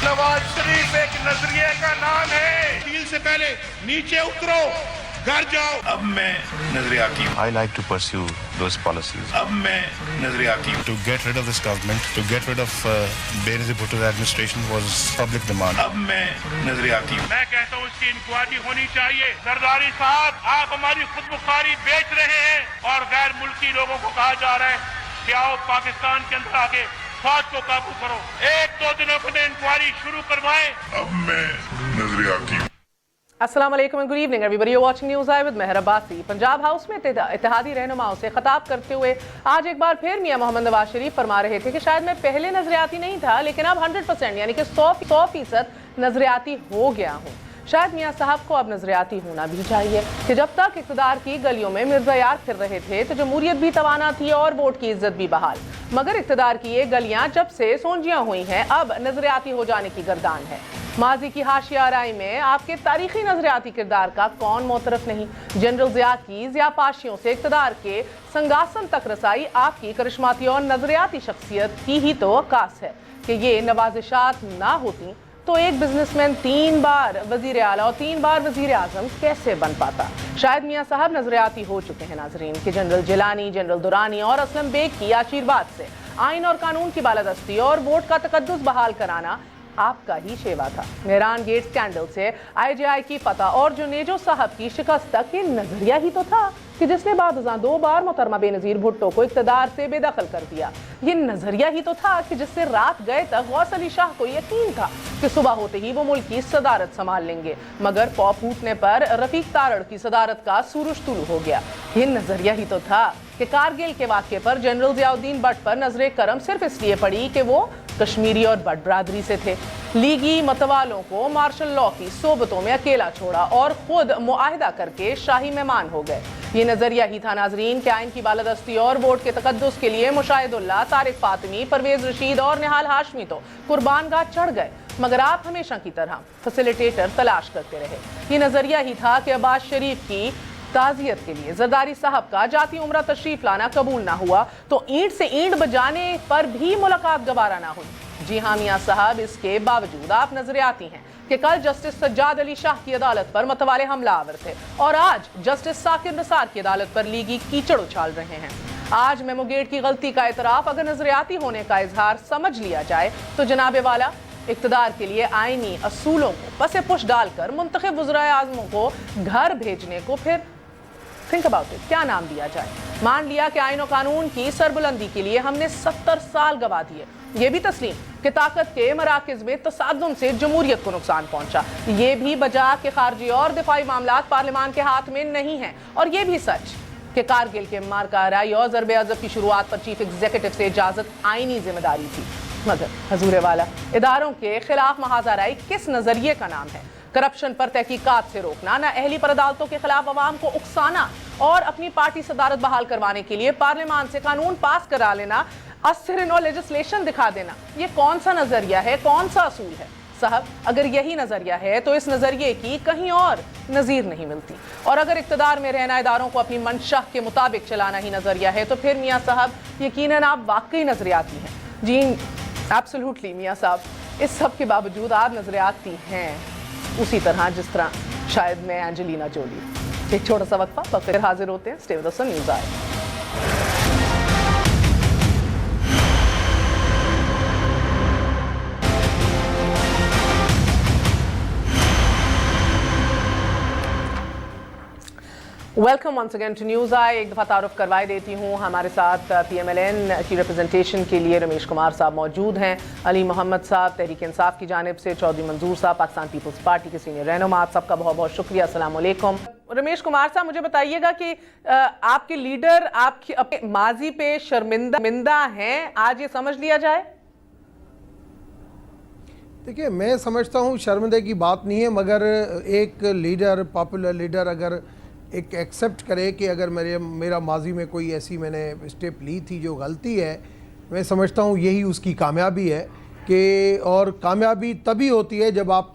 नवाज शरीफ एक नजरिए का नाम है। डील से पहले नीचे उतरो, घर जाओ। अब मैं नजरियाती हूँ। I like to pursue those policies. अब मैं नजरियाती हूँ। To get rid of this government, to get rid of Benazir Bhutto's administration was public demand. अब मैं नजरियाती हूँ। मैं कहता हूँ इसकी इंक्वायरी होनी चाहिए। जरदारी साहब, आप हमारी खुदमुख्तारी बेच रहे हैं और गैर मुल्की लोगों को कहा जा रहा है कि आओ पाकिस्तान के अंदर आके फौज को काबू करो। एक दो दिनों में इंक्वायरी शुरू करवाएं। अब मैं नजरियाती हूँ। अस्सलाम वालेकुम and good evening everybody, you watching News I with Meher Abbasi. Punjab house में इत्तेहादी रहनुमाओं से खिताब करते हुए आज एक बार फिर मियां मोहम्मद नवाज शरीफ फरमा रहे थे कि शायद मैं पहले नजरियाती नहीं था, लेकिन अब 100% यानी कि 100% नजरियाती हो गया हूँ। शायद मियां साहब को अब नजरियाती होना भी चाहिए कि जब तक इक़्तिदार की गलियों में मिर्ज़ा यार फिर रहे थे तो जमहूरियत भी तवाना थी और वोट की इज्जत भी बहाल, मगर इक़्तिदार की ये गलियां जब से सोंजियां हुई हैं अब नजरियाती हो जाने की गर्दान है। माजी की हाशिया आराई में आपके तारीखी नजरियाती किरदार का कौन मोतरफ नहीं। जनरल ज़िया की ज़ियापाशियों से इक़्तिदार के संगासन तक रसाई आपकी करिश्माती और नजरियाती शख्सियत की ही तो अक्कास है कि ये नवाजिशात ना होती तो एक बिजनेसमैन 3 बार वजीर आला और 3 बार वजीर आजम कैसे बन पाता। शायद मियां साहब नजरियाती हो चुके हैं नाजरीन कि जनरल जिलानी, जनरल दुरानी और असलम बेग की आशीर्वाद से आइन और कानून की बालादस्ती और वोट का तकद्दुस बहाल कराना आपका ही शेवा था। मेहरान गेट स्कैंडल से IJI की फतह और जुनेजो साहब की शिकस्त तक ये नजरिया ही तो था कि जिसने बाद 2 बार मोहतरमा बेनज़ीर भुट्टो को इक़्तिदार से बेदखल कर दिया। ये नजरिया ही तो था कि जिससे रात गए तक गौस अली शाह को यकीन था कि सुबह होते ही वो मुल्क की सदारत संभाल लेंगे, मगर पौ फूटने पर रफीक तारड़ की सदारत का सूरज तुलू हो गया। ये नजरिया ही तो था कि कारगिल के वाक़े पर जनरल ज़ियाउद्दीन भट्ट पर नजर करम सिर्फ इसलिए पड़ी कि वो कश्मीरी और भट्ट बरादरी से थे। लीगी मतवालों को मार्शल लॉ की सोबतों में अकेला छोड़ा और खुद मुआहिदा करके शाही मेहमान हो गए। ये नजरिया ही था नाजरीन कि आइन की बालादस्ती और वोट के तकद्दुस के लिए मुशाहिदुल्लाह, तारिक फातिमी, परवेज रशीद और निहाल हाशमी तो कुर्बान गाह चढ़ गए, मगर आप हमेशा की तरह फैसिलिटेटर तलाश करते रहे। ये नजरिया ही था कि अब्बास शरीफ की ताज़ियत के लिए जरदारी साहब का जाती उम्रा तशरीफ लाना कबूल ना हुआ तो ईंट से ईंट बजाने पर भी मुलाकात गवारा ना हुई। जी हाँ मियां साहब, इसके बावजूद आप नजरियाती हैं कि कल जस्टिस सज्जाद अली शाह की अदालत पर मतवाले हमलावर थे और आज जस्टिस साकिर निसार की अदालत पर लीगी कीचड़ उछाल रहे हैं। आज मेमोगेट की गलती का एतराफ अगर नजरियाती होने का इजहार समझ लिया जाए तो जनाबे वाला इक़्तिदार के लिए आईनी असूलों को पसे पुश डालकर मुंतखब वज़राए आज़मों को घर भेजने को फिर थिंक अबाउट इट, क्या नाम दिया जाए। मान लिया कि आइन और कानून की सरबुलंदी के लिए हमने 70 साल गवा दिए, ये भी तस्लीम कि ताकत के मराकज़ में तसादुम से जमहूरियत को नुकसान पहुंचा, ये भी बजा कि खारजी और दिफाई मामलात पार्लियामान के हाथ में नहीं हैं, और ये भी सच कि कारगिल के मार्का राई और ज़रबे अज़ब की शुरुआत पर चीफ एग्जीक्यूटिव से इजाज़त आइनी जिम्मेदारी थी। मगर हजूर वाला इदारों के खिलाफ महाज़ाराई किस नजरिए का नाम है। करप्शन पर तहकीकात से रोकना, ना अहली पर अदालतों के खिलाफ अवाम को उकसाना और अपनी पार्टी सदारत बहाल करवाने के लिए पार्लियामान से कानून पास करा लेना, अस्थिर लेजिस्लेशन दिखा देना, ये कौन सा नजरिया है, कौन सा असूल है साहब। अगर यही नजरिया है तो इस नजरिए की कहीं और नजीर नहीं मिलती, और अगर इक़्तिदार में रहना इदारों को अपनी मंशा के मुताबिक चलाना ही नजरिया है तो फिर मियाँ साहब यकीनन आप वाकई नजरियाती हैं। जी एब्सोल्युटली मियाँ साहब, इस सब के बावजूद आप नजरियाती हैं उसी तरह जिस तरह शायद मैं एंजेलिना जोली। एक छोटा सा वक्फा, फिर हाजिर होते हैं। Stay with us on news eye. Welcome once again to news eye. एक दफ़ा तारुफ करवाई देती हूँ, हमारे साथ PMLN की रिप्रेजेंटेशन के लिए रमेश कुमार साहब मौजूद हैं, अली मोहम्मद साहब तहरीक इंसाफ की जानिब से, चौधरी मंजूर साहब पाकिस्तान पीपल्स पार्टी के सीनियर रहनुमा, आप सबका बहुत बहुत शुक्रिया। अस्सलाम वालेकुम। रमेश कुमार साहब, मुझे बताइएगा कि आपके लीडर आपके अपने माजी पे शर्मिंदा हैं, आज ये समझ लिया जाए? देखिए, मैं समझता हूँ शर्मिंदगी की बात नहीं है, मगर एक लीडर, पॉपुलर लीडर अगर एक एक्सेप्ट करे कि अगर मेरा माजी में कोई ऐसी मैंने स्टेप ली थी जो गलती है, मैं समझता हूँ यही उसकी कामयाबी है। कि और कामयाबी तभी होती है जब आप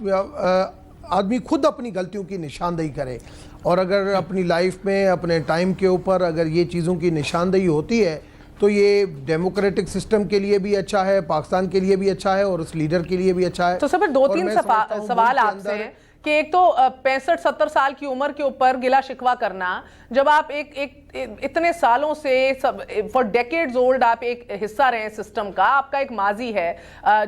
आदमी खुद अपनी गलतियों की निशानदेही करे, और अगर अपनी लाइफ में अपने टाइम के ऊपर अगर ये चीज़ों की निशानदेही होती है تو یہ ڈیموکریٹک سسٹم کے لیے بھی اچھا ہے, پاکستان کے لیے بھی اچھا ہے, اور اس لیڈر کے لیے بھی اچھا ہے. تو سر پھر 2-3 سوال آپ سے ہیں کہ ایک تو 65-70 سال کی عمر کے اوپر گلا شکوہ کرنا, جب آپ ایک اتنے سالوں سے فار ڈیکیڈز اولڈ آپ ایک حصہ رہے ہیں سسٹم کا, آپ کا ایک ماضی ہے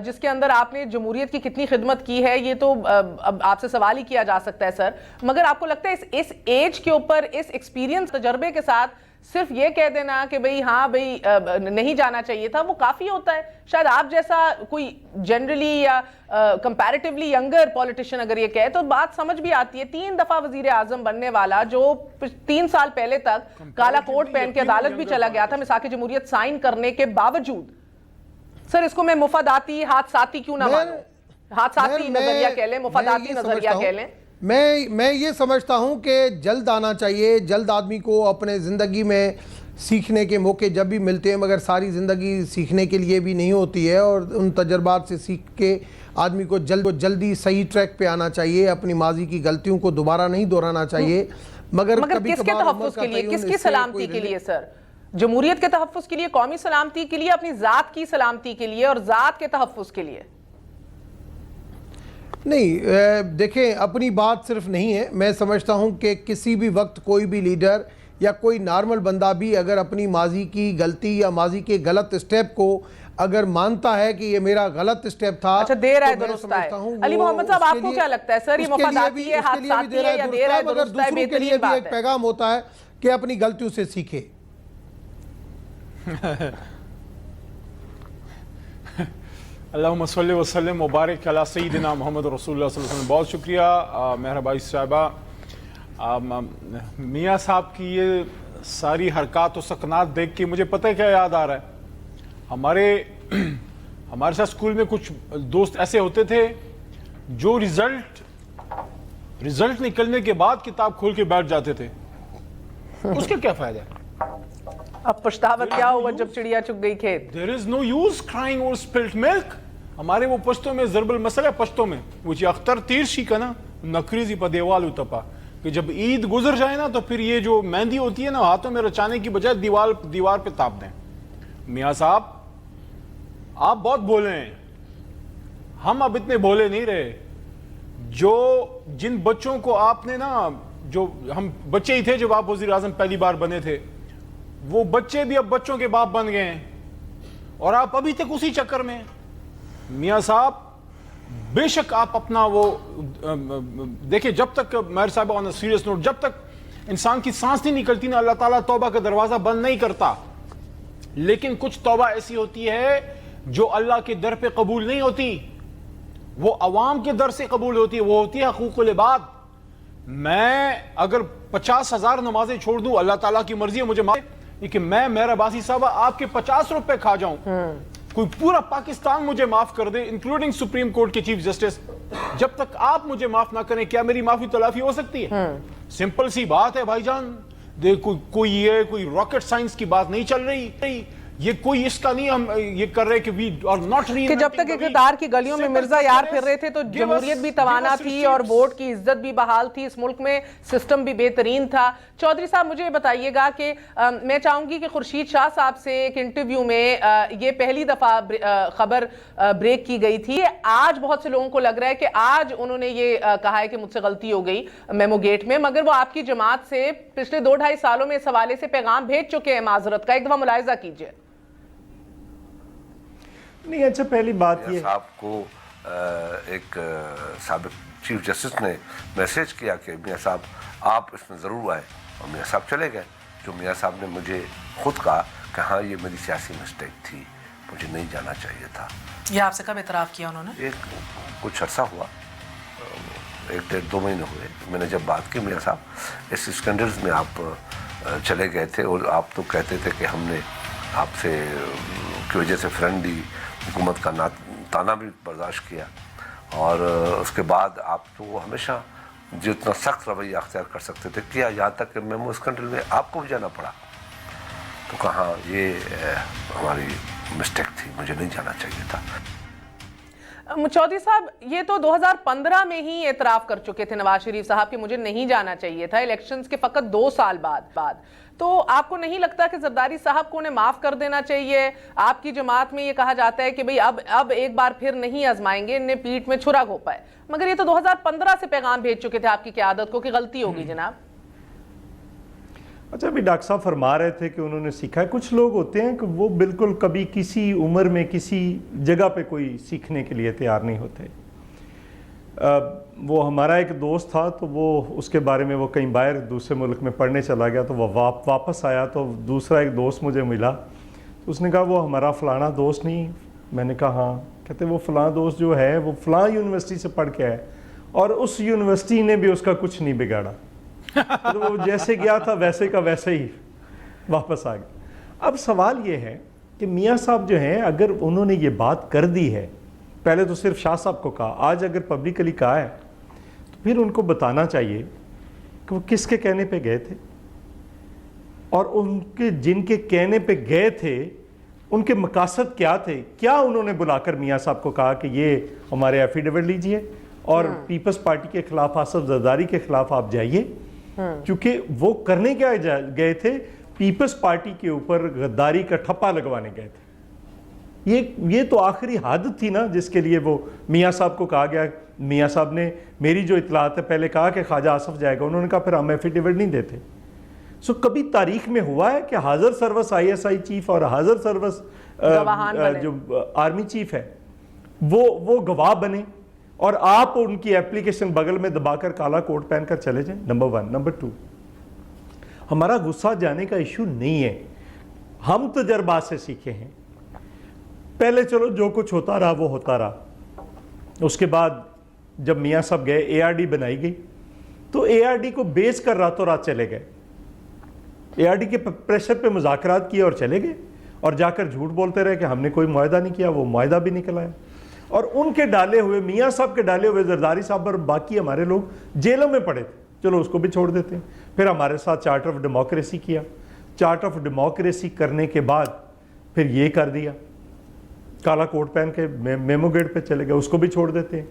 جس کے اندر آپ نے جمہوریت کی کتنی خدمت کی ہے, یہ تو اب آپ سے سوال ہی کیا جا سکتا ہے سر, مگر آپ کو لگتا ہے اس ایج کے اوپر, اس ایکسپیرینس تجربے کے ساتھ صرف یہ کہہ دینا کہ بھئی ہاں بھئی نہیں جانا چاہیے تھا, وہ کافی ہوتا ہے؟ شاید آپ جیسا کوئی جنرلی یا کمپیریٹیولی ینگر پولیٹیشین اگر یہ کہے تو بات سمجھ بھی آتی ہے. 3 دفعہ وزیر اعظم بننے والا جو 3 سال پہلے تک کالا کوٹ پہن کے عدالت بھی چلا گیا تھا میثاق جمہوریت سائن کرنے کے باوجود, سر اس کو میں مفاداتی حادثاتی کیوں نہ مانوں؟ حادثاتی نظریہ کہہ لیں, مفاداتی نظریہ کہہ لیں. میں یہ سمجھتا ہوں کہ جلد آنا چاہیے, جلد آدمی کو اپنے زندگی میں سیکھنے کے موقع جب بھی ملتے ہیں, مگر ساری زندگی سیکھنے کے لیے بھی نہیں ہوتی ہے, اور ان تجربات سے سیکھ کے آدمی کو جلدی صحیح ٹریک پہ آنا چاہیے, اپنی ماضی کی غلطیوں کو دوبارہ نہیں دہرانا چاہیے. مگر کس کے تحفظ کے لیے, کس کی سلامتی کے لیے سر؟ جمہوریت کے تحفظ کے لیے, قومی سلامتی کے لیے, اپنی ذات کی سلامتی کے لیے اور ذات کے تحفظ کے لیے؟ نہیں, دیکھیں اپنی بات صرف نہیں ہے. میں سمجھتا ہوں کہ کسی بھی وقت کوئی بھی لیڈر یا کوئی نارمل بندہ بھی اگر اپنی ماضی کی غلطی یا ماضی کے غلط اسٹیپ کو اگر مانتا ہے کہ یہ میرا غلط اسٹیپ تھا, اچھا دیر ہے درست ہے. علی محمد صاحب آپ کو کیا لگتا ہے سر, یہ مفاداتی ہے, حادثاتی ہے, یا دیر ہے درست ہے؟ دوسروں کے لیے بھی ایک پیغام ہوتا ہے کہ اپنی غلطیوں سے سیکھے. اللہم صلی وسلم مبارک علی سیدنا محمد رسول اللہ صلی اللہ علیہ وسلم. بہت شکریہ مہربائی صاحبہ. میاں صاحب کی یہ ساری حرکات و سکنات دیکھ کے مجھے پتہ ہے کیا یاد آ رہا ہے. ہمارے ساتھ اسکول میں کچھ دوست ایسے ہوتے تھے جو رزلٹ نکلنے کے بعد کتاب کھول کے بیٹھ جاتے تھے. اس کا کیا فائدہ ہے؟ اب پچھتاوا کیا ہوا جب چڑیا چگ گئی کھیت؟ There is no use crying over spilt milk. ہمارے وہ پشتوں میں ضرب المثل ہے, پشتوں میں وہ اختر تیر شی کا نا نکریزی پا دیوال اتپا, کہ جب عید گزر جائے نا تو پھر یہ جو مہندی ہوتی ہے نا ہاتھوں میں رچانے کی بجائے دیوار پہ تاپ دیں. میاں صاحب آپ بہت بولے ہیں, ہم اب اتنے بولے نہیں رہے. جن بچوں کو آپ نے نا, جو ہم بچے ہی تھے جب آپ وزیر اعظم پہلی بار بنے تھے, وہ بچے بھی اب بچوں کے باپ بن گئے ہیں, اور آپ ابھی تک اسی چکر میں. میاں صاحب بے شک آپ اپنا وہ دیکھیں, جب تک مہر صاحب آن سیریس نوٹ, جب تک انسان کی سانس نہیں نکلتی نا, اللہ تعالیٰ توبہ کا دروازہ بند نہیں کرتا. لیکن کچھ توبہ ایسی ہوتی ہے جو اللہ کے در پہ قبول نہیں ہوتی, وہ عوام کے در سے قبول ہوتی ہے, وہ ہوتی ہے حقوق العباد. میں اگر 50,000 نمازیں چھوڑ دوں, اللہ تعالیٰ کی مرضی ہے مجھے کہ میں مہر عباسی صاحبہ آپ کے 50 روپے کھا جاؤں, کوئی پورا پاکستان مجھے معاف کر دے انکلوڈنگ سپریم کورٹ کے چیف جسٹس, جب تک آپ مجھے معاف نہ کریں کیا میری معافی تلافی ہو سکتی ہے؟ سمپل سی بات ہے بھائی جان. کوئی راکٹ سائنس کی بات نہیں چل رہی, یہ کوئی اس کا نہیں ہم یہ کر رہے کہ جب تک اقتدار کی گلیوں میں مرزا یار پھر رہے تھے تو جمہوریت بھی توانا تھی اور ووٹ کی عزت بھی بحال تھی, اس ملک میں سسٹم بھی بہترین تھا. چودھری صاحب مجھے بتائیے گا کہ میں چاہوں گی کہ خورشید شاہ صاحب سے ایک انٹرویو میں یہ پہلی دفعہ خبر بریک کی گئی تھی. آج بہت سے لوگوں کو لگ رہا ہے کہ آج انہوں نے یہ کہا ہے کہ مجھ سے غلطی ہو گئی میمو گیٹ میں, مگر وہ آپ کی جماعت سے پچھلے 2-2.5 سالوں میں اس حوالے سے پیغام بھیج چکے ہیں معذرت کا. ایک دفعہ ملاحظہ کیجئے. نہیں اچھا, پہلی بات یہ صاحب کو ایک سابق چیف جسٹس نے میسیج کیا کہ میاں صاحب آپ اس میں ضرور آئے, اور میاں صاحب چلے گئے. جو میاں صاحب نے مجھے خود کہا کہ ہاں یہ میری سیاسی مسٹیک تھی, مجھے نہیں جانا چاہیے تھا. یہ آپ سے کب اعتراف کیا انہوں نے؟ کچھ عرصہ ہوا, 1-1.5-2 مہینے ہوئے. میں نے جب بات کی میاں صاحب اس اسکینڈلز میں آپ چلے گئے تھے, اور آپ تو کہتے تھے کہ ہم نے آپ سے کی وجہ سے فرینڈلی حکومت کا تانا بھی برداشت کیا, اور اس کے بعد آپ تو ہمیشہ جتنا سخت رویہ اختیار کر سکتے تھے کیا, یہاں تک کہ میمو اسکینڈل میں آپ کو بھی جانا پڑا. تو کہاں یہ ہماری مسٹیک تھی, مجھے نہیں جانا چاہیے تھا. चौधरी साहब, ये तो 2015 में ही एतराफ कर चुके थे नवाज शरीफ साहब कि मुझे नहीं जाना चाहिए था, इलेक्शंस के फकत 2 साल बाद। तो आपको नहीं लगता कि जरदारी साहब को उन्हें माफ कर देना चाहिए? आपकी जमात में ये कहा जाता है कि भाई अब एक बार फिर नहीं आजमाएंगे, इन्हें पीठ में छुरा घोंपा है, मगर ये तो 2015 से पैगाम भेज चुके थे आपकी क़यादत को कि गलती होगी जनाब। अच्छा, अभी डॉक्टर साहब फरमा रहे थे कि उन्होंने सीखा है। कुछ लोग होते हैं कि वो बिल्कुल कभी किसी उम्र में किसी जगह पे कोई सीखने के लिए तैयार नहीं होते। वो हमारा एक दोस्त था, तो वो उसके बारे में वो कहीं बाहर दूसरे मुल्क में पढ़ने चला गया, तो वो वापस आया तो दूसरा एक दोस्त मुझे मिला, तो उसने कहा वो हमारा फ़लाना दोस्त नहीं। मैंने कहा हाँ। कहते वो फ़लाना दोस्त जो है वो फ़लाँ यूनिवर्सिटी से पढ़ के आया और उस यूनिवर्सिटी ने भी उसका कुछ नहीं बिगाड़ा। तो वो जैसे गया था वैसे का वैसे ही वापस आ गया। अब सवाल ये है कि मियाँ साहब जो हैं, अगर उन्होंने ये बात कर दी है, पहले तो सिर्फ शाह साहब को कहा, आज अगर पब्लिकली कहा है, तो फिर उनको बताना चाहिए कि वो किसके कहने पे गए थे और उनके जिनके कहने पे गए थे उनके मकासद क्या थे। क्या उन्होंने बुलाकर मियाँ साहब को कहा कि ये हमारे एफिडेविट लीजिए और पीपल्स पार्टी के खिलाफ आसफ जरदारी के खिलाफ आप जाइए, क्योंकि वो करने क्या गए थे, पीपल्स पार्टी के ऊपर गद्दारी का ठप्पा लगवाने गए थे। ये तो आखिरी हद थी ना जिसके लिए वो मियाँ साहब को कहा गया। मियाँ साहब ने, मेरी जो इतलात है, पहले कहा कि ख्वाजा आसफ जाएगा, उन्होंने कहा फिर हम एफिडेविट नहीं देते। सो कभी तारीख में हुआ है कि हाजिर सर्विस ISI चीफ और हाजिर सर्विस जो आर्मी चीफ है वो गवाह बने और आप उनकी एप्लीकेशन बगल में दबाकर काला कोट पहनकर चले जाएं? नंबर 1। नंबर 2, हमारा गुस्सा जाने का इशू नहीं है, हम तजर्बा से सीखे हैं। पहले चलो जो कुछ होता रहा वो होता रहा, उसके बाद जब मियाँ साहब गए, ARD बनाई गई, तो ARD को बेच कर रातों रात चले गए। ARD के प्रेशर पे मुज़ाकरात किए और चले गए और जाकर झूठ बोलते रहे कि हमने कोई मुआहदा नहीं किया। वो मुआहदा भी निकल आया और उनके डाले हुए, मियाँ साहब के डाले हुए जरदारी साहब और बाकी हमारे लोग जेलों में पड़े थे। चलो उसको भी छोड़ देते हैं। फिर हमारे साथ चार्टर ऑफ डेमोक्रेसी किया, चार्टर ऑफ डेमोक्रेसी करने के बाद फिर ये कर दिया, काला कोट पहन के मेमो गेट पे चले गए, उसको भी छोड़ देते हैं।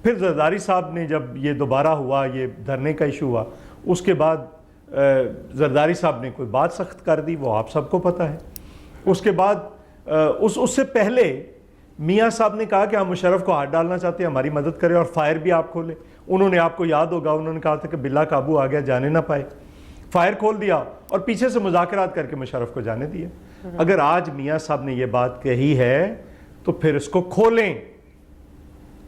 फिर जरदारी साहब ने जब ये दोबारा हुआ, ये धरने का इशू हुआ, उसके बाद जरदारी साहब ने कोई बात सख्त कर दी, वो आप सबको पता है। उसके बाद उससे पहले मियाँ साहब ने कहा कि हम मुशर्रफ को हाथ डालना चाहते हैं, हमारी मदद करें और फायर भी आप खोले। उन्होंने, आपको याद होगा, उन्होंने कहा था कि बिल्ला काबू आ गया, जाने ना पाए, फायर खोल दिया और पीछे से मुज़ाकरात करके मुशर्रफ को जाने दिया। अगर आज मियाँ साहब ने ये बात कही है तो फिर इसको खोलें,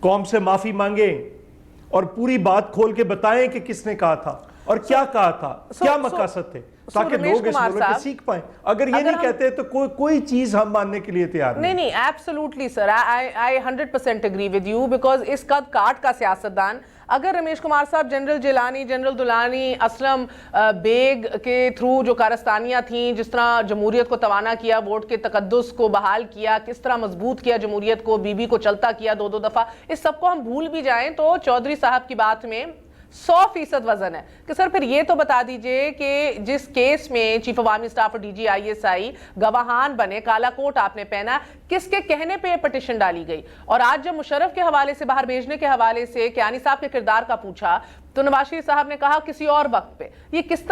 कौम से माफ़ी मांगें और पूरी बात खोल के बताएं कि किसने कहा था और क्या कहा था, क्या मकसद थे, ताकि लोग इस मुल्क से सीख पाएं। अगर ये नहीं कहते तो कोई चीज हम मानने के लिए तैयार नहीं। Absolutely sir, I 100% agree with you, because इस कद काट का सियासतदान अगर रमेश कुमार साहब जनरल जिलानी, जनरल दुलानी, असलम बेग के थ्रू जो कारस्तानियाँ थीं, जिस तरह जमहूरियत को तवाना किया, वोट के तकद्दुस को बहाल किया, किस तरह मजबूत किया जमहूरियत को, बीबी को चलता किया 2-2 दफ़ा, इस सबको हम भूल भी जाएं तो चौधरी साहब की बात में 100% वजन है। कि सर फिर ये तो बता दीजिए कि जिस केस में चीफ अवामी स्टाफ और DG ISI गवाहान बने, काला कोट आपने पहना, किसके कहने पे पिटिशन डाली गई? और आज जब मुशर्रफ के हवाले से, बाहर भेजने के हवाले से कियानी साहब के किरदार का पूछा तो नवाज शरीफ साहब ने कहा किसी और वक्त पे। ये किस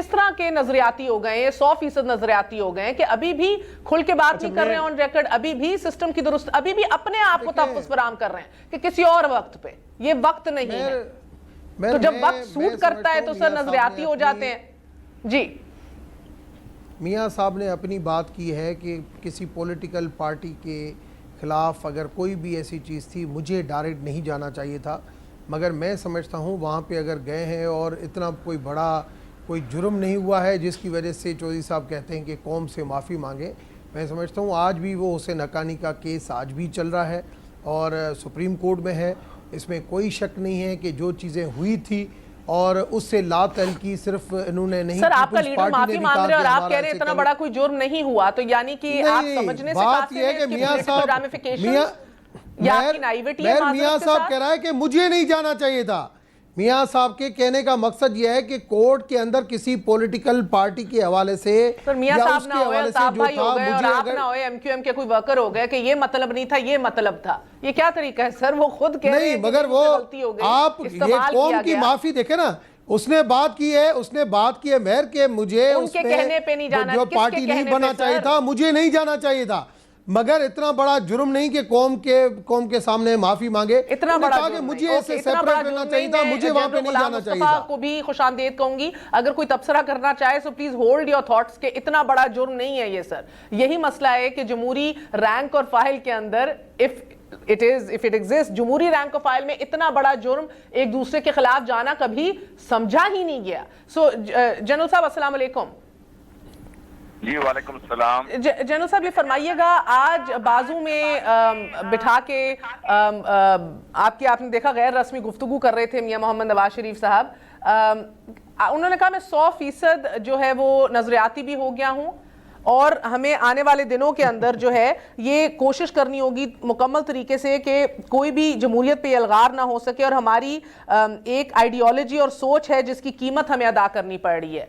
तरह के नजरियाती हो गए, 100% नजरियाती हो गए कि अभी भी खुल के बात नहीं कर रहे हैं ऑन रिकॉर्ड, अभी भी सिस्टम की दुरुस्त, अभी भी अपने आप को तहफ़्फ़ुज़ फराहम कर रहे हैं कि किसी और वक्त पे। ये वक्त नहीं है, तो जब वक्त सूट करता है तो सर नजरियाती हो जाते हैं। जी, मियाँ साहब ने अपनी बात की है कि किसी पॉलिटिकल पार्टी के खिलाफ अगर कोई भी ऐसी चीज़ थी, मुझे डायरेक्ट नहीं जाना चाहिए था, मगर मैं समझता हूँ वहाँ पे अगर गए हैं और इतना कोई बड़ा कोई जुर्म नहीं हुआ है जिसकी वजह से चौधरी साहब कहते हैं कि कौम से माफ़ी मांगे। मैं समझता हूँ आज भी वो हुसैन हक्कानी का केस आज भी चल रहा है और सुप्रीम कोर्ट में है, इसमें कोई शक नहीं है कि जो चीज़ें हुई थी और उससे ला तहलकी सिर्फ इन्होंने नहीं। सर आपका लीडर माफी मांग रहे और आप कह रहे हैं इतना बड़ा कोई जुर्म नहीं हुआ, तो यानी कि आप समझने से बात यह है कि मियाँ साहब मियाँ साहब कह रहा है कि मुझे नहीं जाना चाहिए था, میاں صاحب کے کہنے کا مقصد یہ ہے کہ کورٹ کے اندر کسی پولیٹیکل پارٹی کے حوالے سے سر میاں یا صاحب اس نہ کے ہوئے، حوالے سے الطاف جو بھائی تھا ہو گئے، اور مجھے آپ اگر نہ ہوئے، ایم کیو ایم کے کوئی ورکر ہو گئے کہ یہ مطلب نہیں تھا، یہ مطلب تھا، یہ کیا طریقہ ہے سر؟ وہ خود کہہ رہے ہیں نہیں، مگر وہ آپ یہ قوم کی معافی دیکھیں نا، اس نے بات کی ہے مہر کہ مجھے ان اس کے میں کہنے پہ نہیں جانا، جو کس کے پارٹی نہیں کہنے بنا پہ چاہیے سر؟ تھا، مجھے نہیں جانا چاہیے تھا، مگر اتنا بڑا جرم نہیں کہ قوم کے سامنے معافی مانگے. اتنا انہوں نے بڑا کہا کہ جرم مجھے نہیں، ایسے اتنا بڑا سیپریٹ جرم کرنا چاہیے تھا، نہیں. مجھے وہاں پہ جنرل نہیں غلام جانا چاہیے مصطفیٰ تھا. کو بھی خوش آمدید کہوں گی، اگر کوئی تبصرہ کرنا چاہے so please hold your thoughts کہ اتنا بڑا جرم نہیں ہے یہ سر. یہی مسئلہ ہے کہ جمہوری رینک اور فائل کے اندر if it exists جمہوری رینک اور فائل میں اتنا بڑا جرم ایک دوسرے کے خلاف جانا کبھی سمجھا ہی نہیں گیا. سو جنرل صاحب السلام علیکم. جی وعلیکم السلام. جنرل صاحب یہ فرمائیے گا، آج بازو میں بٹھا کے آپ نے دیکھا غیر رسمی گفتگو کر رہے تھے میاں محمد نواز شریف صاحب، انہوں نے کہا میں 100% جو ہے وہ نظریاتی بھی ہو گیا ہوں اور ہمیں آنے والے دنوں کے اندر جو ہے یہ کوشش کرنی ہوگی مکمل طریقے سے کہ کوئی بھی جمہوریت پہ الغار نہ ہو سکے، اور ہماری ایک آئیڈیالوجی اور سوچ ہے جس کی قیمت ہمیں ادا کرنی پڑ رہی ہے.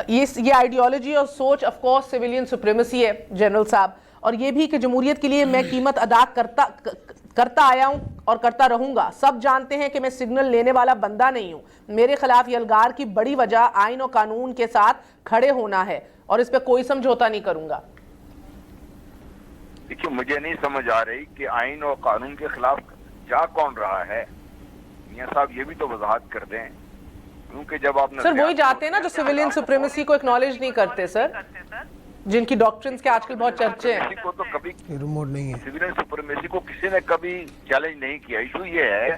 یہ آئیڈیالوجی اور سوچ آف کورس سویلین سپریمیسی ہے جنرل صاحب، اور یہ بھی کہ جمہوریت کے لیے میں قیمت ادا کرتا آیا ہوں اور کرتا رہوں گا. سب جانتے ہیں کہ میں سگنل لینے والا بندہ نہیں ہوں. میرے خلاف یہ الغار کی بڑی وجہ آئین و قانون کے ساتھ کھڑے ہونا ہے اور اس پہ کوئی سمجھوتا نہیں کروں گا. دیکھیے مجھے نہیں سمجھ آ رہی کہ آئین اور قانون کے خلاف جا کون رہا ہے. میاں صاحب یہ بھی تو وضاحت کر دیں، کیونکہ جب آپ سر وہی جاتے ہیں نا جو سویلین سپریمیسی کو اکنالج نہیں کرتے سر، جن کی ڈاکٹرنز کے آج کل بہت چرچے ہیں. کو تو کبھی ریموٹ نہیں ہے. سویلین سپریمیسی کو کسی نے کبھی چیلنج نہیں کیا. ایشو یہ ہے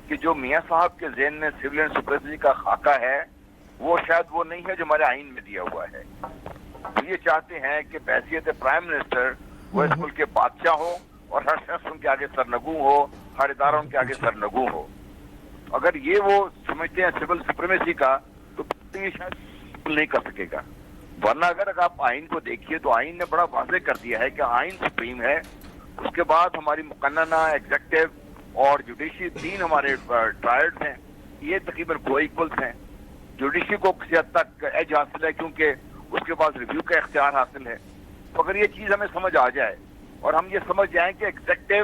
کہ جو میاں صاحب کے ذہن میں سویلین سپریمیسی کا خاکہ ہے وہ شاید وہ نہیں ہے جو ہمارے آئین میں دیا ہوا ہے. وہ یہ چاہتے ہیں کہ بحیثیت پرائم منسٹر وہ اس ملک کے بادشاہ ہو اور ہر شخص ان کے آگے سرنگوں ہو، ہر ادارہ ان کے آگے سرنگوں ہو. اگر یہ وہ سمجھتے ہیں سول سپریمیسی کا تو یہ شاید نہیں کر سکے گا. ورنہ اگر آپ آئین کو دیکھیے تو آئین نے بڑا واضح کر دیا ہے کہ آئین سپریم ہے، اس کے بعد ہماری مقننہ، ایگزیکٹو اور جوڈیشری تین ہمارے ٹرائلز ہیں، یہ تقریباً کو ایکولز ہیں. جوڈیشری کو کسی حد تک ایج حاصل ہے کیونکہ اس کے پاس ریویو کا اختیار حاصل ہے. تو اگر یہ چیز ہمیں سمجھ آ جائے اور ہم یہ سمجھ جائیں کہ ایگزیکٹو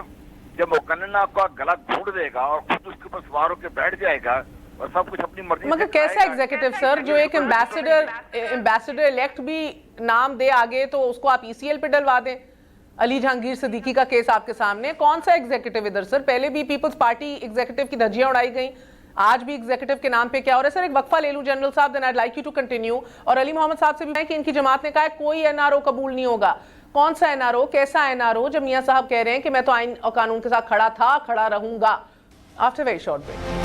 جب مقننہ کا گلا گھونٹ دے گا اور خود اس کے اوپر سوار ہو کے بیٹھ جائے گا اور سب کچھ اپنی مرضی، مگر کیسا ایگزیکٹو سر جو ایک ایمبیسڈر الیکٹ بھی نام دے آگے تو اس کو آپ ای سی ایل پہ ڈلوا دیں. علی جہانگیر صدیقی کا کیس آپ کے سامنے، کون سا ایگزیکٹو ادھر سر؟ پہلے بھی پیپلز پارٹی ایگزیکٹو کی دھجیاں اڑائی گئیں، آج بھی ایگزیکٹو کے نام پہ کیا ہو رہا ہے؟ سر ایک وقفہ لے لوں جنرل صاحب، then I'd like you to continue. اور علی محمد صاحب سے بھی کہ ان کی جماعت نے کہا ہے کوئی این آر او قبول نہیں ہوگا. کون سا این آر او، کیسا این آر او جب میاں صاحب کہہ رہے ہیں کہ میں تو آئین اور قانون کے ساتھ کھڑا تھا، کھڑا رہوں گا. After very short break.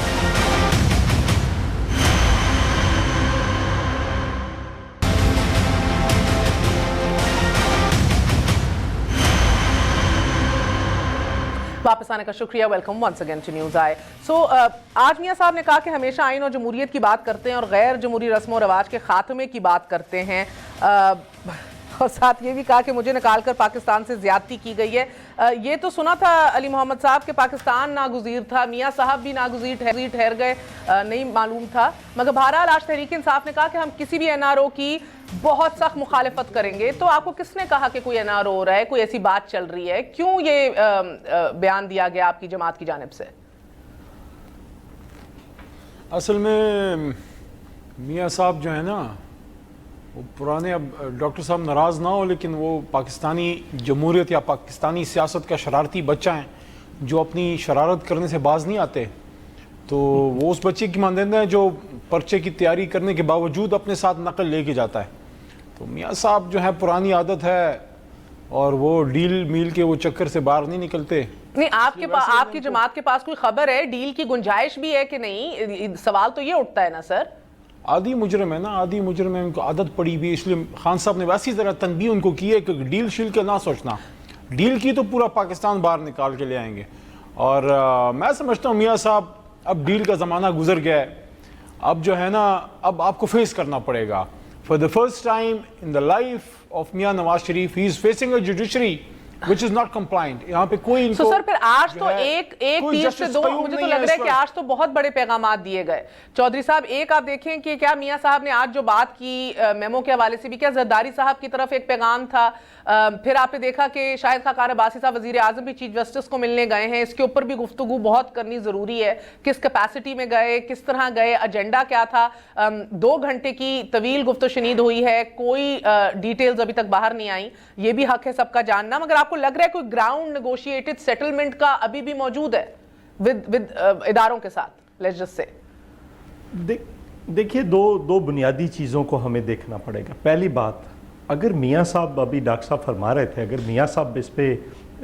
واپس آنے کا شکریہ. Welcome once again to news eye. سو آج میاں صاحب نے کہا کہ ہمیشہ آئین اور جمہوریت کی بات کرتے ہیں اور غیر جمہوری رسم و رواج کے خاتمے کی بات کرتے ہیں، اور ساتھ یہ بھی کہا کہ مجھے نکال کر پاکستان سے زیادتی کی گئی ہے. یہ تو سنا تھا علی محمد صاحب کہ پاکستان ناگزیر تھا، میاں صاحب بھی ناگزیر ٹھہر گئے، نہیں معلوم تھا. مگر بہرحال آج تحریک انصاف نے کہا کہ ہم کسی بھی این آر او کی بہت سخت مخالفت کریں گے. تو آپ کو کس نے کہا کہ کوئی این آر او ہو رہا ہے، کوئی ایسی بات چل رہی ہے؟ کیوں یہ بیان دیا گیا آپ کی جماعت کی جانب سے؟ اصل میں میاں صاحب جو ہے نا وہ پرانے، اب ڈاکٹر صاحب ناراض نہ ہو لیکن وہ پاکستانی جمہوریت یا پاکستانی سیاست کا شرارتی بچہ ہیں جو اپنی شرارت کرنے سے باز نہیں آتے. تو وہ اس بچے کی مانند ہے جو پرچے کی تیاری کرنے کے باوجود اپنے ساتھ نقل لے کے جاتا ہے. تو میاں صاحب جو ہے پرانی عادت ہے اور وہ ڈیل میل کے وہ چکر سے باہر نہیں نکلتے. نہیں آپ کی جماعت کے پاس کوئی خبر ہے ڈیل کی گنجائش بھی ہے کہ نہیں؟ سوال تو یہ اٹھتا ہے نا سر. عادی مجرم ہے نا، عادی مجرم ہے، ان کو عادت پڑی ہوئی، اس لیے خان صاحب نے ویسی طرح تنبیہ ان کو کی ہے کہ ڈیل شیل کے نہ سوچنا. ڈیل کی تو پورا پاکستان باہر نکال کے لے آئیں گے. اور میں سمجھتا ہوں میاں صاحب اب ڈیل کا زمانہ گزر گیا ہے. اب جو ہے نا اب آپ کو فیس کرنا پڑے گا. For the first time in the life of Mian Nawaz Sharif he is facing a judiciary which is not compliant. यहाँ पे कोई इनको सर फिर आज तो जो है, एक कोई 30 से justice 2 कयूम मुझे तो नहीं लग रहा है इस कि वक्त। आज तो बहुत बड़े पैगामात दिए गए। चौधरी साहब, एक आप देखें कि क्या मियां साहब ने आज जो बात की मेमो के हवाले से भी, क्या जरदारी साहब की तरफ एक पैगाम था? फिर आपने देखा कि शाहिद खाकान अब्बासी साहब वजीर आजम भी चीफ जस्टिस को मिलने गए हैं, इसके ऊपर भी गुफ्तगू बहुत करनी जरूरी है। किस कैपेसिटी में गए, किस तरह गए, एजेंडा क्या था? 2 घंटे की तवील गुफ्तशनीद हुई है, कोई डिटेल्स अभी तक बाहर नहीं आई, ये भी हक है सबका जानना। मगर आपको लग रहा है कोई ग्राउंड नेगोशिएटेड सेटलमेंट का अभी भी मौजूद है विद इदारों के साथ? लेट्स जस्ट से देखिए, दो बुनियादी चीज़ों को हमें देखना पड़ेगा। पहली बात, अगर मियाँ साहब, अभी डॉक्टर साहब फरमा रहे थे, अगर मियाँ साहब इस पे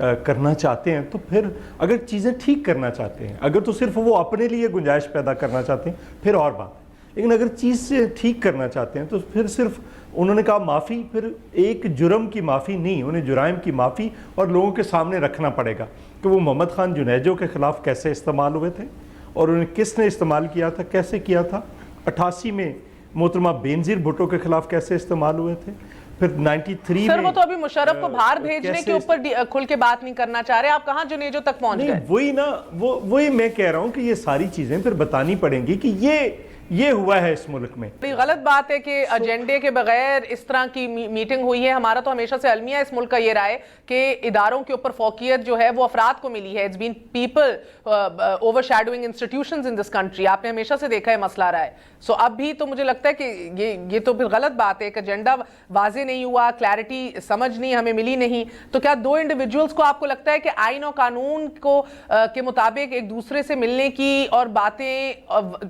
करना चाहते हैं तो फिर अगर चीज़ें ठीक करना चाहते हैं, अगर तो सिर्फ वो अपने लिए गुंजाइश पैदा करना चाहते हैं फिर और बात है, लेकिन अगर चीज़ से ठीक करना चाहते हैं तो फिर सिर्फ उन्होंने कहा माफ़ी, फिर एक जुर्म की माफ़ी नहीं, उन्हें जुराइम की माफ़ी और लोगों के सामने रखना पड़ेगा कि वो मोहम्मद खान जुनैजो के ख़िलाफ़ कैसे इस्तेमाल हुए थे और उन्हें किसने इस्तेमाल किया था, कैसे किया था। 88 में मोहतरमा बेनज़ीर भुट्टो के ख़िलाफ़ कैसे इस्तेमाल हुए थे, फिर 93 सर में वो तो अभी मुशर्रफ को बाहर भेजने के ऊपर खुल के बात नहीं करना चाह रहे, आप कहाँ जुनेजो तक पहुंच गए? वही ना, वही मैं कह रहा हूँ कि ये सारी चीज़ें फिर बतानी पड़ेंगी कि ये हुआ है इस मुल्क में। गलत बात है कि एजेंडे के बगैर इस तरह की मीटिंग हुई है। हमारा तो हमेशा से अलमिया इस मुल्क का ये रहा है कि इदारों के ऊपर फोकियत जो है वो अफराद को मिली है। It's been people overshadowing institutions in this country. आपने हमेशा से देखा है मसला रहा है। सो अब भी तो मुझे लगता है कि ये तो फिर गलत बात है। एक एजेंडा वाजे नहीं हुआ, क्लैरिटी समझ नहीं हमें मिली नहीं, तो क्या 2 इंडिविजुअल्स को आपको लगता है कि आइन और कानून को के मुताबिक एक दूसरे से मिलने की और बातें,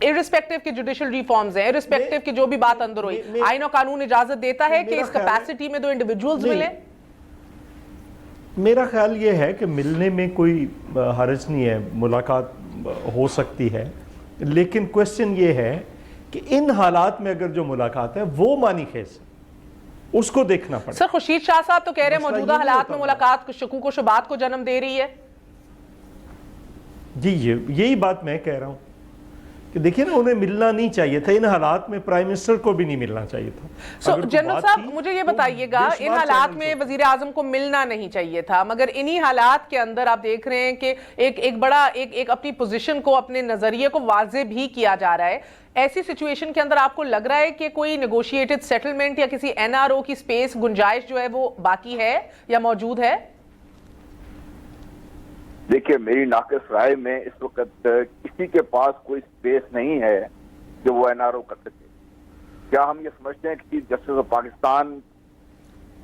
इरिस्पेक्टिव के जुडिशियल रिफॉर्म्स हैं, इरिस्पेक्टिव की जो भी बात अंदर हुई, आइन और कानून इजाजत देता है कि इस कैपेसिटी में 2 इंडिविजुअल्स मिले? मेरा ख्याल ये है कि मिलने में कोई हर्ज नहीं है, मुलाकात हो सकती है, लेकिन क्वेश्चन ये है कि इन हालात में अगर जो मुलाकात है वो मानी खेज, उसको देखना पड़ेगा। सर खुर्शीद शाह साहब तो कह रहे हैं मौजूदा हालात में मुलाकात शकूक और शुबात को जन्म दे रही है। जी यही बात मैं कह रहा हूँ कि देखिए ना, उन्हें मिलना नहीं चाहिए था इन हालात में, प्राइम मिनिस्टर को भी नहीं मिलना चाहिए था। जनरल साहब मुझे ये बताइएगा, इन हालात में वजीर आजम को मिलना नहीं चाहिए था, मगर इन्हीं हालात के अंदर आप देख रहे हैं कि एक बड़ा एक अपनी पोजीशन को, अपने नजरिए को वाजे भी किया जा रहा है। ऐसी सिचुएशन के अंदर आपको लग रहा है कि कोई नेगोशिएटेड सेटलमेंट या किसी एनआरओ की स्पेस, गुंजाइश जो है वो बाकी है या मौजूद है? देखिए, मेरी नाक़िस राय में इस वक्त किसी के पास कोई स्पेस नहीं है जो वो एनआरओ कर सके। क्या हम ये समझते हैं कि चीफ जस्टिस ऑफ पाकिस्तान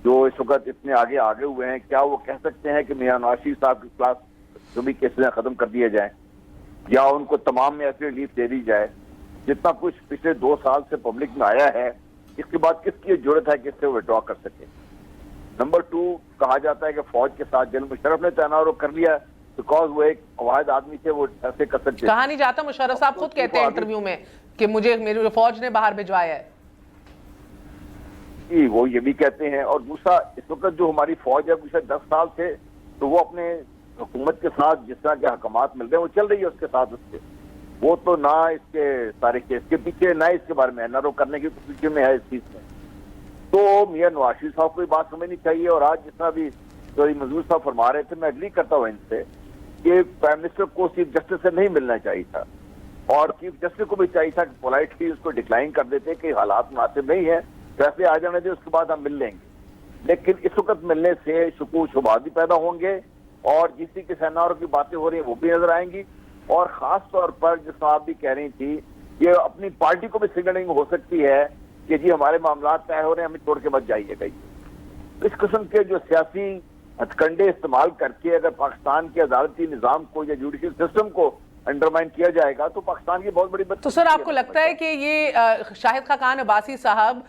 जो इस वक्त इतने आगे हुए हैं, क्या वो कह सकते हैं कि मियां नवाज शरीफ साहब के खिलाफ जो भी केसेस खत्म कर दिए जाएं या उनको तमाम में ऐसी रिलीफ दे दी जाए? जितना कुछ पिछले 2 साल से पब्लिक में आया है, इसके बाद किसकी जरूरत है कि इससे विड्रॉ कर सके? नंबर 2, कहा जाता है कि फौज के साथ जनरल मुशर्रफ ने एनआरओ कर लिया बिकॉज वो एक वाहिद आदमी थे, वो ऐसे कर सकते। कहा नहीं जाता, मुशर्रफ साहब खुद कहते हैं इंटरव्यू में कि मुझे मेरी फौज ने बाहर भिजवाया है। जी, वो ये भी कहते हैं। और दूसरा, इस वक्त जो हमारी फौज है पिछले 10 साल से, तो वो अपने हुकूमत के साथ जिस तरह के हकामात मिल रहे हैं वो चल रही है उसके साथ। उसके वो तो ना इसके सारे केस के पीछे, ना इसके बारे में एनआरओ करने की पीछे में है इस चीज में। तो मियां नवाज शरीफ साहब को बात समझनी चाहिए। और आज जितना भी मंजूर साहब फरमा रहे थे, मैं एग्री करता हूँ इनसे कि प्राइम मिनिस्टर को चीफ जस्टिस से नहीं मिलना चाहिए था, और चीफ जस्टिस को भी चाहिए था कि पोलाइटली उसको डिक्लाइन कर देते कि हालात मुनासिब नहीं है, फैसले आ जाने दे, उसके बाद हम मिल लेंगे। लेकिन इस वक्त मिलने से शकूक शुबहात भी पैदा होंगे और जिस की एनआरओ की बातें हो रही हैं वो भी नजर आएंगी। और खास तौर पर जिस आप भी कह रही थी, ये अपनी पार्टी को भी सिग्नलिंग हो सकती है कि जी हमारे मामला तय हो रहे हैं, हमें छोड़ के मत जाइएगा। इस किस्म के जो सियासी हथकंडे इस्तेमाल करके अगर पाकिस्तान के अदालती निजाम को या जुडिशियल सिस्टम को अंडरमाइन किया जाएगा तो पाकिस्तान की बहुत बड़ी बात। तो सर आपको लगता है कि ये शाहिद खाकान अब्बासी साहब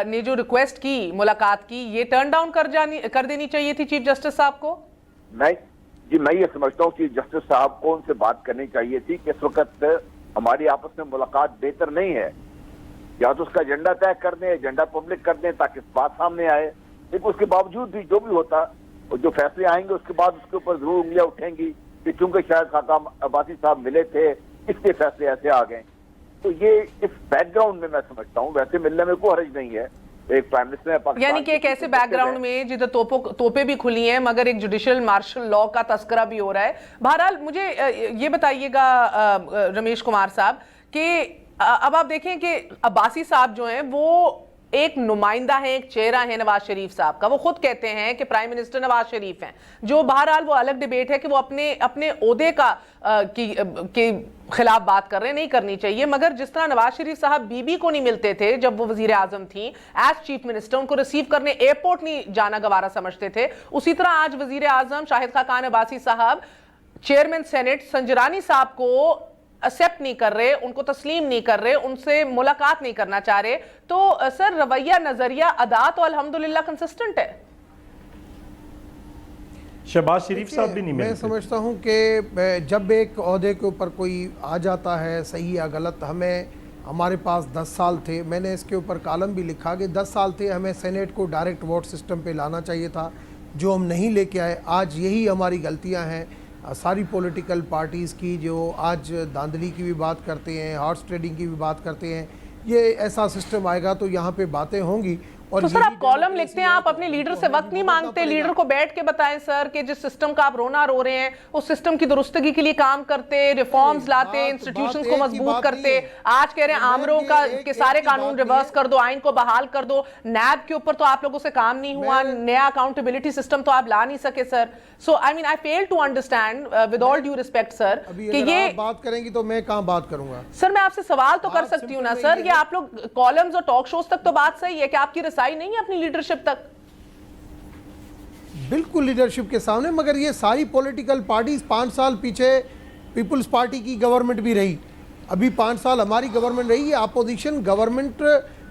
ने जो रिक्वेस्ट की मुलाकात की, ये टर्न डाउन कर देनी चाहिए थी चीफ जस्टिस साहब को? नहीं जी, मैं ये समझता हूँ चीफ जस्टिस साहब को उनसे बात करनी चाहिए थी कि इस वक्त हमारी आपस में मुलाकात बेहतर नहीं है, या तो उसका एजेंडा तय कर दें, एजेंडा पब्लिक कर दें ताकि बात सामने आए। लेकिन उसके बावजूद भी जो भी होता, जो फैसले आएंगे उसके बाद उसके ऊपर जरूर उंगलियां उठेंगी कि चूंकि शायद खाकान अब्बासी साहब मिले थे इसलिए फैसले ऐसे आ गए। तो ये इस बैकग्राउंड में मैं समझता हूँ, वैसे मिलने में कोई हर्ज नहीं है, एक प्राइम मिनिस्टर है पाकिस्तान यानी कि एक ऐसे बैकग्राउंड में जिधर तोपे भी खुली हैं मगर एक जुडिशियल मार्शल लॉ का तस्करा भी हो रहा है। बहरहाल मुझे ये बताइएगा रमेश कुमार साहब कि अब आप देखें कि अब्बासी साहब जो हैं वो एक नुमाइंदा है, एक चेहरा है नवाज शरीफ साहब का। वो खुद कहते हैं कि प्राइम मिनिस्टर नवाज शरीफ हैं, जो बहरहाल वो अलग डिबेट है कि वो अपने ओहदे के खिलाफ बात कर रहे हैं, नहीं करनी चाहिए। मगर जिस तरह नवाज शरीफ साहब बीबी को नहीं मिलते थे जब वो वजीर आजम थी एज चीफ मिनिस्टर, उनको रिसीव करने एयरपोर्ट नहीं जाना गवारा समझते थे, उसी तरह आज वजीर आजम शाहिद खाकान अब्बासी साहब चेयरमैन सेनेट संजरानी साहब को एक्सेप्ट नहीं कर रहे, उनको तस्लीम नहीं कर रहे, उनसे मुलाकात नहीं करना चाह रहे। तो सर रवैया, नजरिया, अदा तो अल्हम्दुलिल्लाह कंसिस्टेंट है। शहबाज शरीफ साहब भी नहीं मैं मिलते। समझता हूं कि जब एक ओहदे के ऊपर कोई आ जाता है, सही या गलत, हमारे पास 10 साल थे, मैंने इसके ऊपर कॉलम भी लिखा कि 10 साल थे, हमें सेनेट को डायरेक्ट वोट सिस्टम पे लाना चाहिए था, जो हम नहीं लेके आए। आज यही हमारी गलतियां हैं सारी पॉलिटिकल पार्टीज़ की, जो आज धांधली की भी बात करते हैं, हॉर्स ट्रेडिंग की भी बात करते हैं। ये ऐसा सिस्टम आएगा तो यहाँ पे बातें होंगी। और तो सर आप कॉलम लिखते हैं, आप अपने लीडर से वक्त नहीं मांगते, लीडर को बैठ के बताएं सर कि जिस सिस्टम का आप रोना रो रहे हैं उस सिस्टम की दुरुस्तगी के लिए काम करते, रिफॉर्म्स लाते, इंस्टीट्यूशंस को मजबूत करते। आज कह रहे हैं आमरों के सारे कानून रिवर्स कर दो, आइन को बहाल कर दो। नैब के ऊपर तो आप लोगों से काम नहीं हुआ, नया अकाउंटेबिलिटी सिस्टम तो आप ला नहीं सके sir. So I mean I fail to understand with all due respect sir कि ये बात करेंगी तो मैं कहाँ बात करूंगा। सर मैं आपसे सवाल तो कर सकती हूँ ना सर, ये आप लोग कॉलम्स और टॉक शोज तक तो बात सही है कि आपकी रसाई नहीं है अपनी लीडरशिप तक। बिल्कुल लीडरशिप के सामने, मगर ये सारी पॉलिटिकल पार्टीज 5 साल पीछे पीपल्स पार्टी की गवर्नमेंट भी रही, अभी 5 साल हमारी गवर्नमेंट रही है। अपोजिशन गवर्नमेंट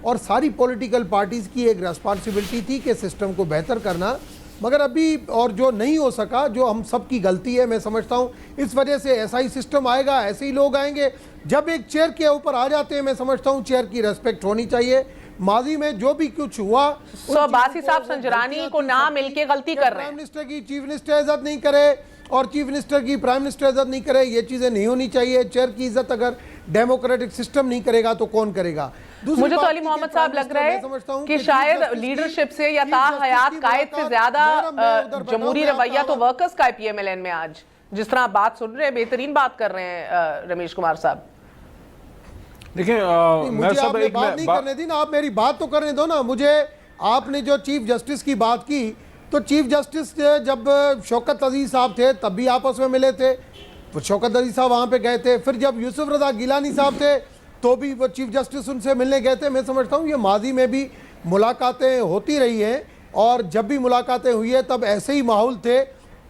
और सारी पॉलिटिकल पार्टीज की एक रेस्पॉन्सिबिलिटी थी कि सिस्टम को बेहतर करना, मगर अभी और जो नहीं हो सका, जो हम सब की गलती है मैं समझता हूँ। इस वजह से ऐसा ही सिस्टम आएगा, ऐसे ही लोग आएंगे। जब एक चेयर के ऊपर आ जाते हैं, मैं समझता हूँ चेयर की रेस्पेक्ट होनी चाहिए। माजी में जो भी कुछ हुआ, अब्बासी साहब संजरानी को ना मिलके गलती कर रहे हैं। प्राइम मिनिस्टर की चीफ मिनिस्टर इज्जत नहीं करे और चीफ मिनिस्टर की प्राइम मिनिस्टर इज्जत नहीं करे, ये चीजें नहीं होनी चाहिए। चेयर की इज्जत अगर डेमोक्रेटिक सिस्टम नहीं करेगा तो कौन करेगा। मुझे तो अली मोहम्मद साहब लग रहा है कि शायद लीडरशिप से या ताहयात कायद से ज्यादा जमहूरी रवैया तो वर्कर्स का है पीएमएलएन में। आज जिस तरह आप बात सुन रहे हैं, बेहतरीन बात कर रहे हैं रमेश कुमार साहब। देखिए मुझे आपने बात नहीं करने दी ना, आप मेरी बात तो करने दो ना मुझे। आपने जो चीफ जस्टिस की बात की, तो चीफ जस्टिस जब शौकत अजीज साहब थे तब भी आपस में मिले थे, तो शौकत अजीज साहब वहाँ पे गए थे। फिर जब यूसुफ रजा गिलानी साहब थे तो भी वो चीफ जस्टिस उनसे मिलने गए थे। मैं समझता हूँ ये माजी में भी मुलाकातें होती रही हैं, और जब भी मुलाकातें हुई है तब ऐसे ही माहौल थे।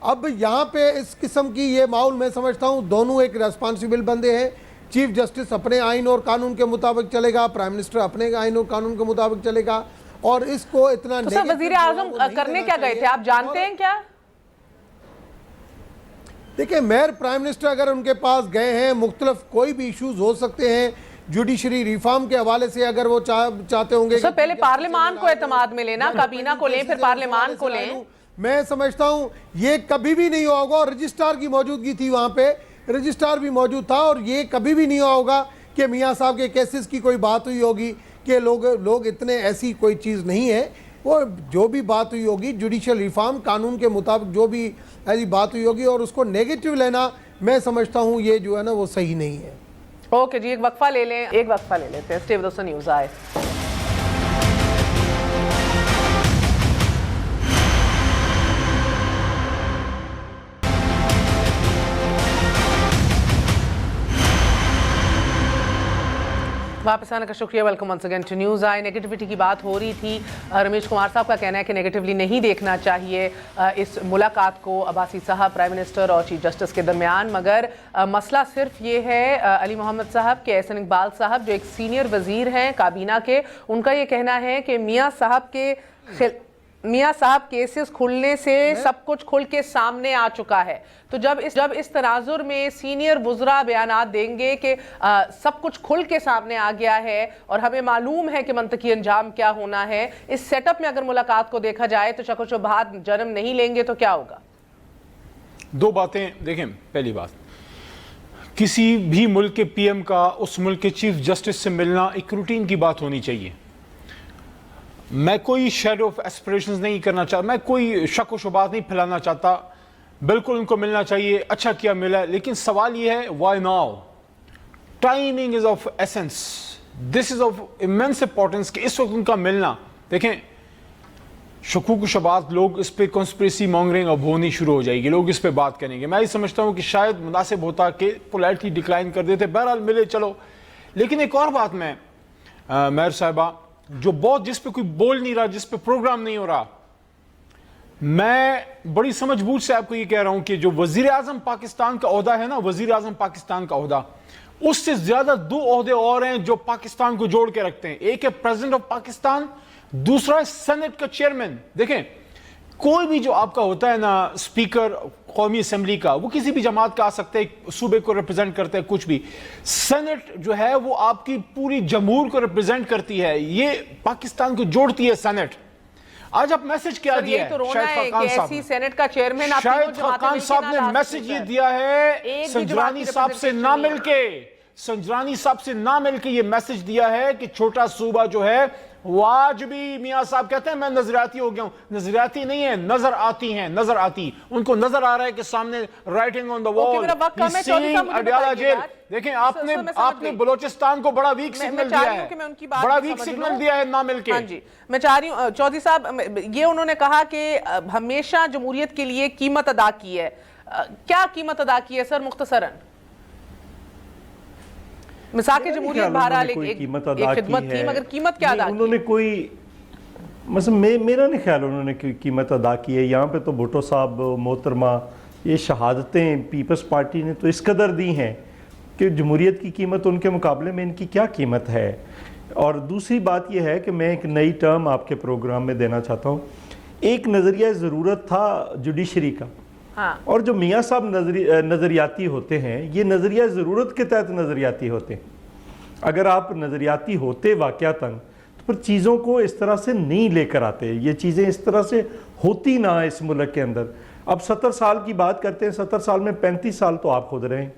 अब यहाँ पे इस किस्म की ये माहौल, मैं समझता हूँ दोनों एक रेस्पॉन्सिबल बंदे हैं। चीफ जस्टिस अपने आइन और कानून के मुताबिक चलेगा, प्राइम मिनिस्टर अपने आइन और कानून के मुताबिक चलेगा, और इसको इतना तो सर वजीर आजम करने क्या गए थे, आप जानते हैं क्या? देखिए मेयर प्राइम मिनिस्टर अगर उनके पास गए हैं, मुख्तलिफ कोई भी इश्यूज हो सकते हैं जुडिशरी रिफॉर्म के हवाले से, अगर वो चाहते होंगे सर पहले पार्लियामान को एतमाद में लेना, काबीना को लें, फिर पार्लियामान को लें। मैं समझता हूँ ये कभी भी नहीं हुआ होगा, और रजिस्ट्रार की मौजूदगी थी वहाँ पे, रजिस्ट्रार भी मौजूद था, और ये कभी भी नहीं हुआ होगा कि मियाँ साहब के केसेस की कोई बात हुई होगी कि लोग इतने, ऐसी कोई चीज़ नहीं है। वो जो भी बात हुई होगी जुडिशल रिफॉर्म कानून के मुताबिक जो भी ऐसी बात हुई होगी, और उसको नेगेटिव लेना मैं समझता हूँ ये जो है ना वो सही नहीं है। ओके जी, एक वक्फा ले लें, एक वक्फा ले लेते हैं। Stay with us on News I. वापस आने का शुक्रिया। Welcome once again to news I. Negativity की बात हो रही थी, रमेश कुमार साहब का कहना है कि नेगेटिवली नहीं देखना चाहिए इस मुलाकात को अब्बासी साहब, प्राइम मिनिस्टर और चीफ जस्टिस के दरमियान। मगर मसला सिर्फ ये है अली मोहम्मद साहब के, एहसन इकबाल साहब जो एक सीनियर वजीर हैं काबीना के, उनका ये कहना है कि मियाँ साहब केसेस खुलने से सब कुछ खुल के सामने आ चुका है। तो जब इस तनाजुर में सीनियर वुज़रा बयानात देंगे कि सब कुछ खुल के सामने आ गया है और हमें मालूम है कि मंतकी अंजाम क्या होना है, इस सेटअप में अगर मुलाकात को देखा जाए तो शक व शुबहात जन्म नहीं लेंगे तो क्या होगा? दो बातें देखें। पहली बात, किसी भी मुल्क के पीएम का उस मुल्क के चीफ जस्टिस से मिलना एक रूटीन की बात होनी चाहिए। میں کوئی شیڈو آف ایسپریشنز نہیں کرنا چاہتا, میں کوئی شک و شبہات نہیں پھیلانا چاہتا, بالکل ان کو ملنا چاہیے, اچھا کیا ملا, لیکن سوال یہ ہے why now. Timing is of essence, this is of immense importance کہ اس وقت ان کا ملنا. دیکھیں شکوک و شبہات, لوگ اس پہ کنسپریسی مانگرنگ اب ہونی شروع ہو جائے گی, لوگ اس پہ بات کریں گے. میں یہ سمجھتا ہوں کہ شاید مناسب ہوتا کہ پولائٹلی ڈکلائن کر دیتے, بہرحال ملے چلو. لیکن ایک اور بات میں مہر صاحبہ, جو بہت جس پہ کوئی بول نہیں رہا, جس پہ پروگرام نہیں ہو رہا, میں بڑی سمجھ بوجھ سے آپ کو یہ کہہ رہا ہوں کہ جو وزیر اعظم پاکستان کا عہدہ ہے نا, وزیر اعظم پاکستان کا عہدہ, اس سے زیادہ 2 عہدے اور ہیں جو پاکستان کو جوڑ کے رکھتے ہیں. ایک ہے پریزیڈنٹ آف پاکستان, دوسرا ہے سینٹ کا چیئرمین. دیکھیں کوئی بھی جو آپ کا ہوتا ہے نا اسپیکر قومی اسمبلی کا, وہ کسی بھی جماعت کا آ سکتا ہے, صوبے کو ریپرزینٹ کرتا ہے, کچھ بھی. سینٹ جو ہے وہ آپ کی پوری جمہور کو ریپرزینٹ کرتی ہے, یہ پاکستان کو جوڑتی ہے سینٹ. آج آپ میسج کیا دیا ہے شاہد خاقان صاحب نے, سینٹ کا چیئرمین شاہد خاقان صاحب نے میسج یہ دیا ہے سنجرانی صاحب سے نہ مل کے, سنجرانی صاحب سے نہ مل کے یہ میسج دیا ہے کہ چھوٹا صوبہ جو ہے وہ آج بھی, میاں صاحب کہتے ہیں میں نظریاتی ہو گیا ہوں, نظریاتی نہیں ہے, نظر آتی ہیں, نظر آتی, ان کو نظر آ رہا ہے کہ سامنے رائٹنگ آن دا وال, اڈیالہ جیل. دیکھیں آپ نے بلوچستان کو بڑا ویک سگنل دیا ہے, بڑا ویک سگنل دیا ہے نہ مل کے. جی میں چاہ رہی ہوں چودھری صاحب, یہ انہوں نے کہا کہ ہمیشہ جمہوریت کے لیے قیمت ادا کی ہے, کیا قیمت ادا کی ہے سر مختصراً؟ مساق جمہوریت بہرحال ایک خدمت تھی, مگر قیمت کیا ادا کی؟ انہوں نے کوئی مثلا میرا نہیں خیال انہوں نے قیمت ادا کی ہے. یہاں پہ تو بھٹو صاحب محترمہ, یہ شہادتیں پیپلز پارٹی نے تو اس قدر دی ہیں کہ جمہوریت کی قیمت ان کے مقابلے میں ان کی کیا قیمت ہے. اور دوسری بات یہ ہے کہ میں ایک نئی ٹرم آپ کے پروگرام میں دینا چاہتا ہوں. ایک نظریہ ضرورت تھا جوڈیشری کا, اور جو میاں صاحب نظریاتی ہوتے ہیں, یہ نظریہ ضرورت کے تحت نظریاتی ہوتے ہیں. اگر آپ نظریاتی ہوتے واقعتاً تو پھر چیزوں کو اس طرح سے نہیں لے کر آتے, یہ چیزیں اس طرح سے ہوتی نہ اس ملک کے اندر. اب 70 سال کی بات کرتے ہیں, 70 سال میں 35 سال تو آپ خود رہے ہیں.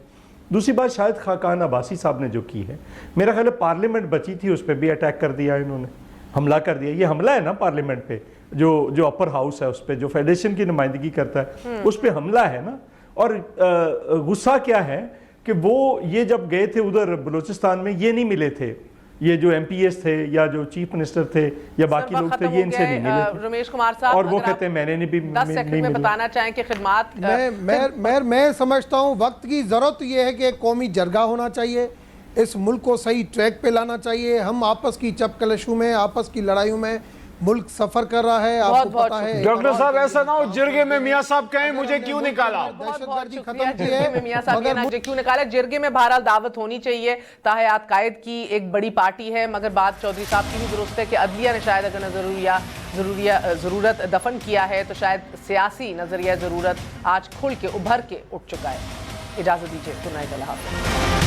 دوسری بات شاہد خاقان عباسی صاحب نے جو کی ہے, میرا خیال ہے پارلیمنٹ بچی تھی, اس پہ بھی اٹیک کر دیا انہوں نے, حملہ کر دیا. یہ حملہ ہے نا پارلیمنٹ پہ, جو اپر ہاؤس ہے اس پہ, جو فیڈریشن کی نمائندگی کرتا ہے, اس پہ حملہ ہے نا. اور غصہ کیا ہے کہ وہ یہ جب گئے تھے ادھر بلوچستان میں, یہ نہیں ملے تھے, یہ جو ایم پی ایس تھے یا جو چیف منسٹر تھے یا باقی لوگ تھے, یہ ان سے نہیں ملے تھے. رمیش کمار صاحب, اور وہ کہتے ہیں میں نے بھی 10 سیکنڈ میں بتانا چاہیں کہ خدمات, میں سمجھتا ہوں وقت کی ضرورت یہ ہے کہ ایک قومی جرگہ ہونا چاہیے, اس ملک کو صحیح ٹریک پہ لانا چاہیے. ہم آپس کی چپکلشوں میں, آپس کی لڑائیوں میں ملک سفر کر رہا ہے, آپ کو پتا ہے. ڈاکٹر صاحب ایسا نہ ہو جرگے میں میاں صاحب کہیں مجھے کیوں نکالا, میاں صاحب کہنا مجھے کیوں نکالا. جرگے میں بہرحال دعوت ہونی چاہیے, تاحیات قائد کی ایک بڑی پارٹی ہے, مگر بات چودھری صاحب کی بھی درست ہے کہ عدلیہ نے شاید اگر ضرورت دفن کیا ہے تو شاید سیاسی نظریہ ضرورت آج کھل کے ابھر کے اٹھ چکا ہے. اجازت دیجیے, گڈ نائٹ, اللہ حافظ.